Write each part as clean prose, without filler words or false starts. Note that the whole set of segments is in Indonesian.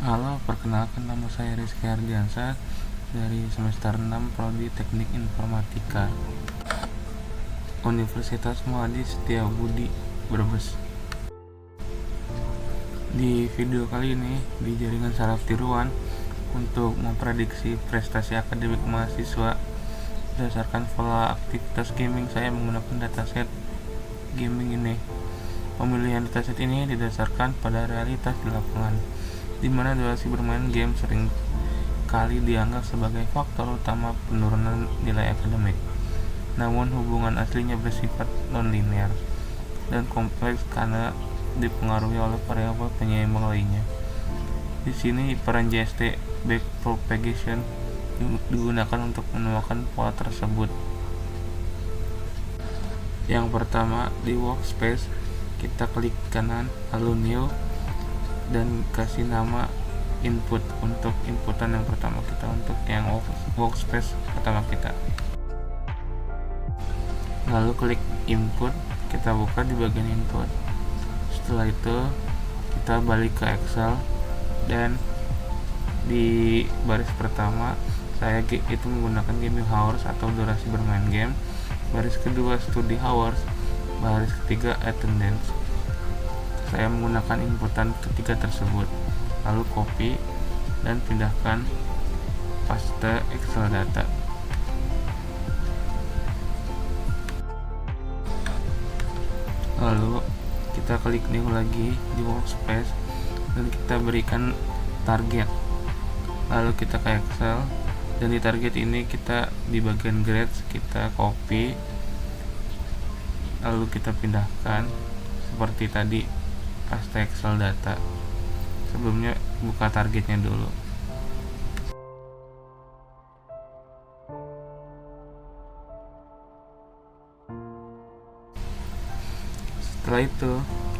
Halo, perkenalkan nama saya Rizky Ardiansyah dari semester 6 Prodi Teknik Informatika Universitas Muadi Setiabudi, Brebes. Di video kali ini di jaringan saraf tiruan untuk memprediksi prestasi akademik mahasiswa berdasarkan pola aktivitas gaming, saya menggunakan dataset gaming ini. Pemilihan dataset ini didasarkan pada realitas di lapangan, di mana durasi bermain game sering kali dianggap sebagai faktor utama penurunan nilai akademik. Namun hubungan aslinya bersifat non-linear dan kompleks karena dipengaruhi oleh variabel penyeimbang lainnya. Di sini peran JST backpropagation digunakan untuk menemukan pola tersebut. Yang pertama, di workspace kita klik kanan lalu new dan kasih nama input untuk inputan yang pertama kita, untuk yang workspace pertama kita. Lalu klik input, kita buka di bagian input. Setelah itu kita balik ke Excel dan di baris pertama saya itu menggunakan gaming hours atau durasi bermain game, baris kedua study hours, baris ketiga attendance. Saya menggunakan inputan ketiga tersebut, lalu copy dan pindahkan paste Excel data. Lalu kita klik new lagi di workspace dan kita berikan target. Lalu kita ke Excel dan di target ini kita di bagian grades kita copy, lalu kita pindahkan seperti tadi paste Excel data. Sebelumnya buka targetnya dulu. Setelah itu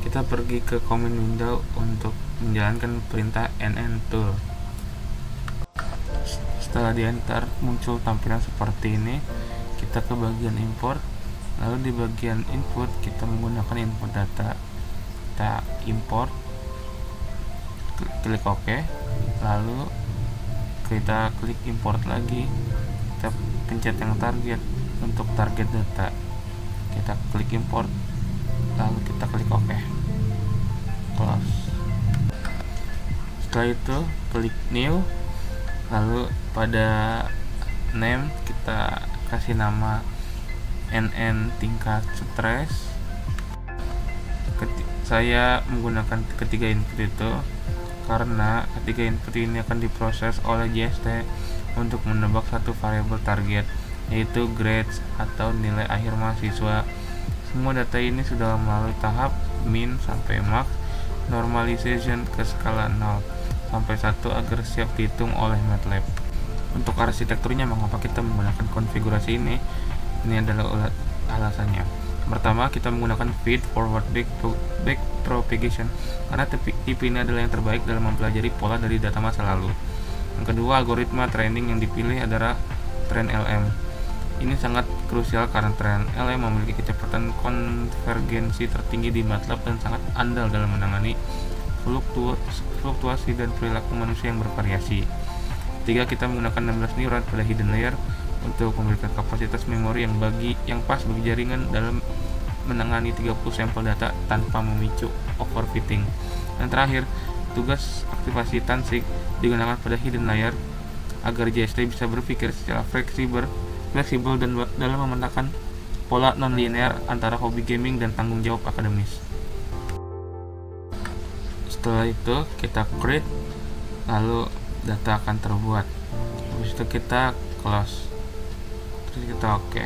kita pergi ke command window untuk menjalankan perintah nn tool. Setelah di enter muncul tampilan seperti ini. Kita ke bagian import, lalu di bagian input kita menggunakan input data, kita import, klik OK, lalu kita klik import lagi, kita pencet yang target untuk target data, kita klik import, lalu kita klik OK, close. Setelah itu klik new, lalu pada name kita kasih nama NN tingkat stres. Saya menggunakan ketiga input itu karena ketiga input ini akan diproses oleh JST untuk menebak satu variabel target, yaitu grades atau nilai akhir mahasiswa. Semua data ini sudah melalui tahap min sampai max normalization ke skala 0 sampai 1 agar siap dihitung oleh MATLAB. Untuk arsitekturnya, mengapa kita menggunakan konfigurasi ini? Ini adalah alasannya. Pertama, kita menggunakan feed forward back propagation karena tipe ini adalah yang terbaik dalam mempelajari pola dari data masa lalu. Yang kedua, algoritma training yang dipilih adalah TrainLM. Ini sangat krusial karena TrainLM memiliki kecepatan konvergensi tertinggi di MATLAB dan sangat andal dalam menangani fluktuasi dan perilaku manusia yang bervariasi. Ketiga, kita menggunakan 16 neuron pada hidden layer untuk memberikan kapasitas memori yang pas bagi jaringan dalam menangani 30 sampel data tanpa memicu overfitting. Dan terakhir, tugas aktivasi tansik digunakan pada hidden layer agar JST bisa berpikir secara fleksibel dan dalam memetakan pola non-linear antara hobi gaming dan tanggung jawab akademis. Setelah itu kita create, lalu data akan terbuat. Habis itu kita close, terus kita OK.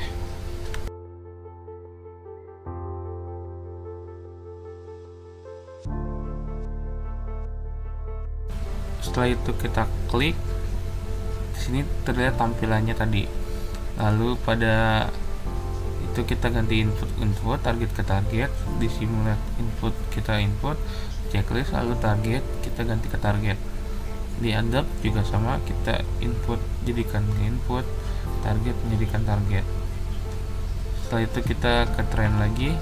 Setelah itu kita klik, di sini terlihat tampilannya tadi. Lalu pada itu kita ganti input target ke target, di simulate input kita input checklist, lalu target kita ganti ke target. Di adapt juga sama, kita input jadikan input, target menjadikan target. Setelah itu kita ke train lagi,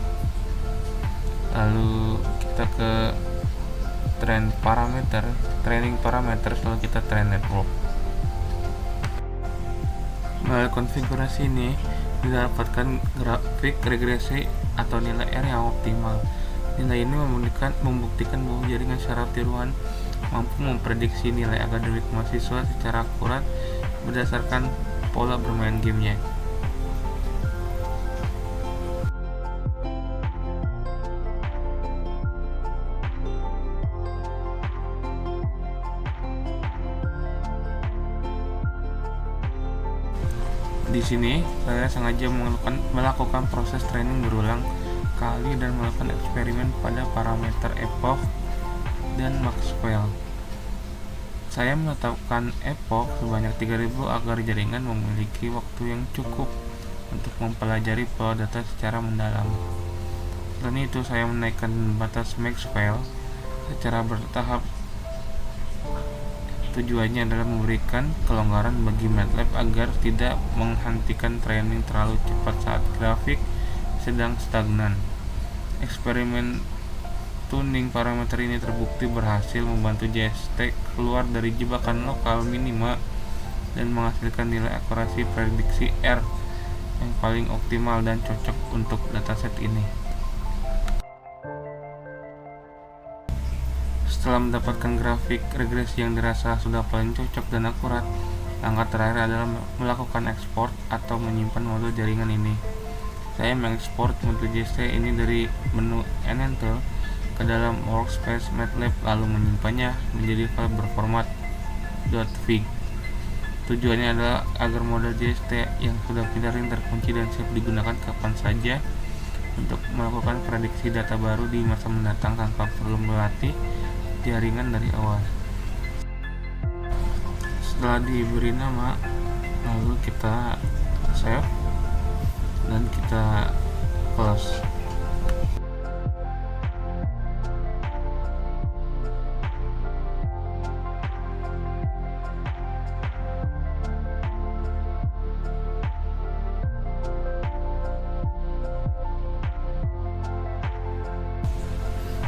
lalu kita ke training parameter, lalu kita train network. Melalui konfigurasi ini didapatkan grafik regresi atau nilai R yang optimal. Nilai ini membuktikan bahwa jaringan secara tiruan mampu memprediksi nilai akademik mahasiswa secara akurat berdasarkan pola bermain gamenya. Di sini saya sengaja melakukan proses training berulang kali dan melakukan eksperimen pada parameter epoch dan Maxwell. Saya menetapkan epoch sebanyak 3000 agar jaringan memiliki waktu yang cukup untuk mempelajari pola data secara mendalam. Selain itu, saya menaikkan batas Maxwell secara bertahap. Tujuannya adalah memberikan kelonggaran bagi MATLAB agar tidak menghentikan training terlalu cepat saat grafik sedang stagnan. Eksperimen tuning parameter ini terbukti berhasil membantu JST keluar dari jebakan lokal minima dan menghasilkan nilai akurasi prediksi R yang paling optimal dan cocok untuk dataset ini. Setelah mendapatkan grafik regresi yang dirasa sudah paling cocok dan akurat, langkah terakhir adalah melakukan ekspor atau menyimpan model jaringan ini. Saya mengekspor model JST ini dari menu Enable ke dalam workspace MATLAB lalu menyimpannya menjadi file berformat .fig. Tujuannya adalah agar model JST yang sudah pindahin terkunci dan siap digunakan kapan saja untuk melakukan prediksi data baru di masa mendatang tanpa perlu melatih jaringan dari awal. Setelah diberi nama, lalu kita save dan kita close.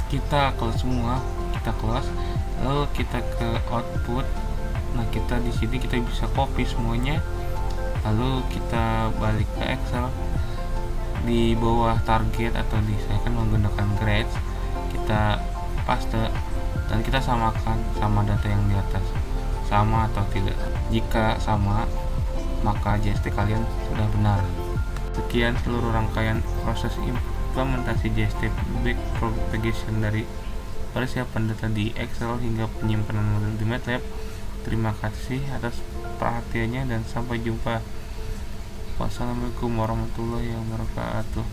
Kita close semua, lalu kita ke output. Nah, kita di sini kita bisa copy semuanya, lalu kita balik ke Excel. Di bawah target atau saya kan menggunakan grades, kita paste dan kita samakan sama data yang di atas, sama atau tidak. Jika sama, maka JST kalian sudah benar. Sekian seluruh rangkaian proses implementasi JST backpropagation dari persiapan data di Excel hingga penyimpanan model di MATLAB. Terima kasih atas perhatiannya dan sampai jumpa. Wassalamualaikum warahmatullahi wabarakatuh.